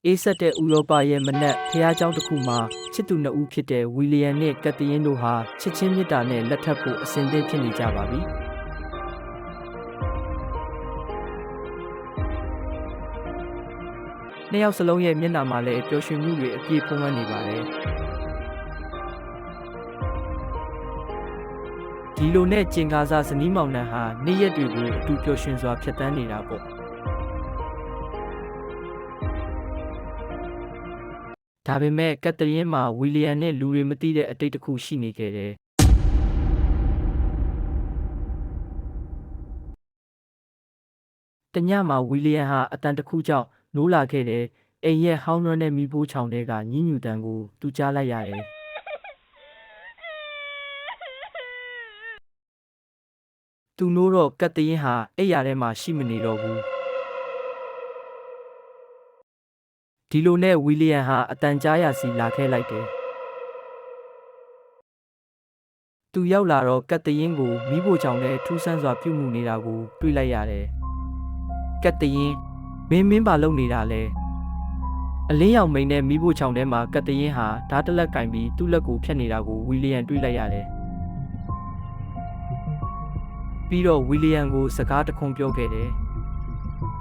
အေးဆက်တဲ့ဥရောပရဲ့မနက်ဖျားเจ้าတစ်ခုမှာချစ်သူနှစ်ဦးဖြစ်တဲ့ဝီလီယံနဲ့ကက်သရင်တို့ဟာချစ်ချင်းမြတ်တာနဲ့လက်ထပ်ဖို့အစဉ်သင့်ဖြစ်နေကြပါပြီ။နှစ်ယောက်စလုံးရဲ့မျက်နှာမှာလည်းပျော်ရွှင်မှုတွေအပြည့်ဖုံးလွှမ်းနေပါတယ်။ဒီလိုနဲ့ကျင်ကာစာဇနီးမောင်နှံဟာနေ့ရက်တွေကိုအတူပျော်ရွှင်စွာဖြတ်သန်းနေတာပေါ့။ဒါပေမဲ့ကက်သရင်မှာဝီလီယံနဲ့လူတွေမသိတဲ့အတိတ်တစ်ခုရှိနေခဲ့တယ်။တညမှာဝီလီယံဟာအတန်တစ်ခုကြောင့်နိုးလာခဲ့တယ်။အိမ်ရဲ့ဟောင်းနွမ်းတဲ့မီးဖိုးချောင်တွေကညှဉ်းညူတံကိုသူကြားလိုက်ရတယ်။သူနိုးတော့ကက်သရင်ဟာအိပ်ယာထဲမှာရှိမနေတော့ဘူး။ဒီလိုနဲ့ဝီလီယံဟာအတန်ကြားရစီလာခဲ့လိုက်တယ်။သူရောက်လာတော့ကက်သရင်ကိုမိဖို့ချောင်နဲ့ထူးဆန်းစွာပြုမှုနေတာကိုတွေ့လိုက်ရတယ်။ကက်သရင်မင်းပါလုပ်နေတာလဲ။အလင်းရောင်မိန်နဲ့မိဖို့ချောင်ထဲမှာကက်သရင်ဟာဓာတ်တလက်ကင်ပြီးသူ့လက်ကိုဖြတ်နေတာကိုဝီလီယံတွေ့လိုက်ရတယ်။ပြီးတော့ဝီလီယံကိုစကားတခွန်းပြောခဲ့တယ်။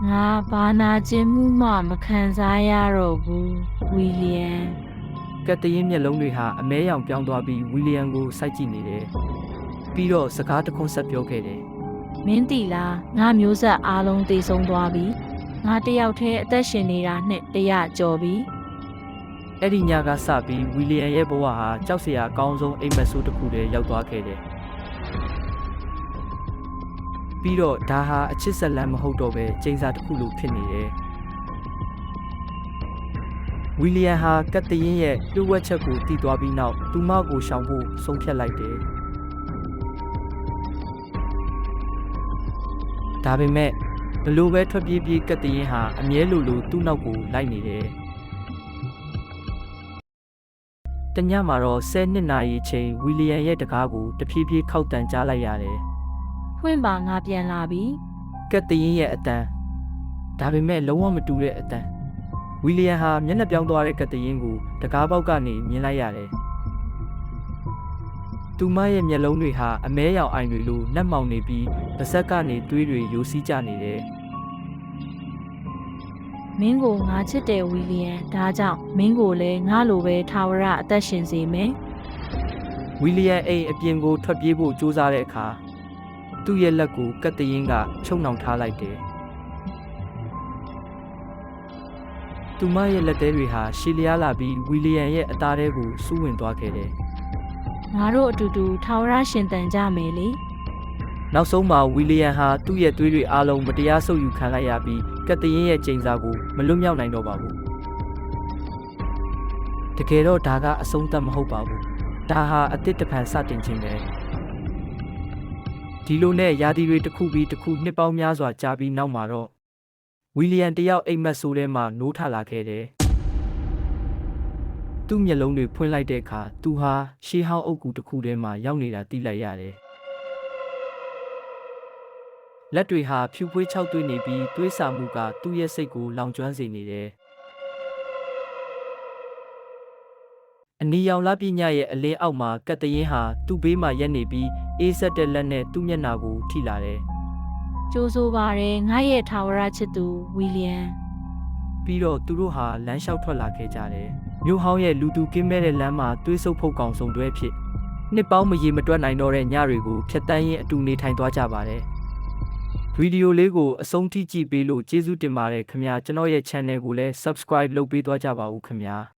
ငါဘာနာကျင်မှုမှမခံစားရတော့ဘူးဝီလီယံကက်သရင်မျက်လုံးတွေဟာအမဲရောင်ပြောင်းသွားပြီးဝီလီယံကိုစိုက်ကြည့်နေတယ်။ပြီးတော့စကားတခွန်းဆက်ပြောခဲ့တယ်။မင်းတီလားငါမျိုးဆက်အားလုံးတည်ဆုံးသွားပြီ။ငါတယောက်တည်းအသက်ရှင်နေတာနဲ့100ကျော်ပြီ။အဲ့ဒီညကစပြီးဝီလီယံရဲ့ဘဝဟာကြောက်စရာအကောင်းဆုံးအိမ်မက်ဆိုးတစ်ခုတည်းရောက်သွားခဲ့တယ်။ပြီးတော့ဒါဟာအချစ်ဆက်လမ်းမဟုတ်တော့ပဲကျိန်းစာတစ်ခုလိုဖြစ်နေတယ်။ဝီလီယံဟာကက်သရင်ရဲ့လှုပ်ဝက်ချက်ကိုတီးသွားပြီးနောက်သူမကိုရှောင်ဖို့ဆုံးဖြတ်လိုက်တယ်။ဒါပေမဲ့ဘလို့ပဲထွက်ပြေးပြေးကက်သရင်ဟာအမြဲလိုသူ့နောက်ကိုလိုက်နေတယ်။တညမှာတော့10နာရီချိန်ဝီလီယံရဲ့တကားကိုတဖြည်းဖြည်းခောက်တန်ကြားလိုက်ရတယ်။ဖွင့်ပါငါပြန်လာပြီကက်သရင်ရဲ့အတန်ဒါပေမဲ့လုံးဝမတူတဲ့အတန်ဝီလီယံဟာမျက်နှာပြောင်းသွားတဲ့ကက်သရင်ကိုတကားပေါက်ကနေမြင်လိုက်ရတယ်သူမရဲ့မျက်လုံးတွေဟာအမဲရောင်အိုင်တွေလိုနှက်မှောင်နေပြီးပါးစပ်ကနေတွေးတွေယိုစီးကျနေတယ်မင်းကိုငါချစ်တယ်ဝီလီယံဒါကြောင့်မင်းကိုလည်းငါလိုပဲထာဝရအသက်ရှင်စေမယ်ဝီလီယံအိမ်အပြင်ကိုထွက်ပြေးဖို့ကြိုးစားတဲ့အခါသူ့ရဲ့လက်ကိုကက်သရင်ကချုပ်နှောင်ထားလိုက်တယ်။သူမရဲ့လက်သေးတွေဟာရှည်လျားလာပြီးဝီလီယံရဲ့အသားထဲကိုစူးဝင်သွားခဲ့တယ်။ငါတို့အတူတူထာဝရရှင်သန်ကြမယ်လေ။နောက်ဆုံးမှာဝီလီယံဟာသူ့ရဲ့သွေးတွေအားလုံးမတရားဆုပ်ယူခံလိုက်ရပြီးကက်သရင်ရဲ့ကျိန်စာကိုမလွတ်မြောက်နိုင်တော့ပါဘူး။တကယ်တော့ဒါကအဆုံးသတ်မဟုတ်ပါဘူး။ဒါဟာအသစ်တစ်ဖန်စတင်ခြင်းပဲ။ဒီလိုနဲ့ယာတီတွေတစ်ခုပြီးတစ်ခုနှစ်ပေါင်းများစွာကြာပြီးနောက်မှာတော့ဝီလီယံတယောက်အိမ်မက်ဆိုးထဲမှာနိုးထလာခဲ့တယ်။သူ့မျက်လုံးတွေဖွင့်လိုက်တဲ့အခါသူဟာရှေးဟောင်းအုပ်ကူတစ်ခုထဲမှာရောက်နေတာသိလိုက်ရတယ်။လက်တွေဟာဖြူဖွေးခြောက်သွေးနေပြီးသွေးစာမှုကသူ့ရဲ့စိတ်ကိုလောင်ကျွမ်းစေနေတယ်။အနီရောင်လပြညရဲ့အလင်းအောက်မှာကက်သရင်ဟာသူ့ဘေးမှာရက်နေပြီးအေးဆက်တဲ့လက်နဲ့သူ့မျက်နှာကိုထိလာတယ်။ကြိုးဆိုပါတယ်ငါရဲ့ထာဝရချစ်သူဝီလီယံပြီးတော့သူတို့ဟာလမ်းလျှောက်ထွက်လာခဲ့ကြတယ်။မြို့ဟောင်းရဲ့လူသူကင်းမဲ့တဲ့လမ်းမှာသွေးဆုပ်ဖုတ်ကောင်ဆောင်တွဲဖြစ်နှစ်ပေါင်းမရေမတွက်နိုင်တော့တဲ့ညတွေကိုဖျက်တမ်းရင်အတူနေထိုင်သွားကြပါတယ်။ဗီဒီယိုလေးကိုအဆုံးထိကြည့်ပေးလို့ကျေးဇူးတင်ပါတယ်ခင်ဗျာကျွန်တော်ရဲ့ channel ကိုလည်း subscribe လုပ်ပေးသွားကြပါဦးခင်ဗျာ။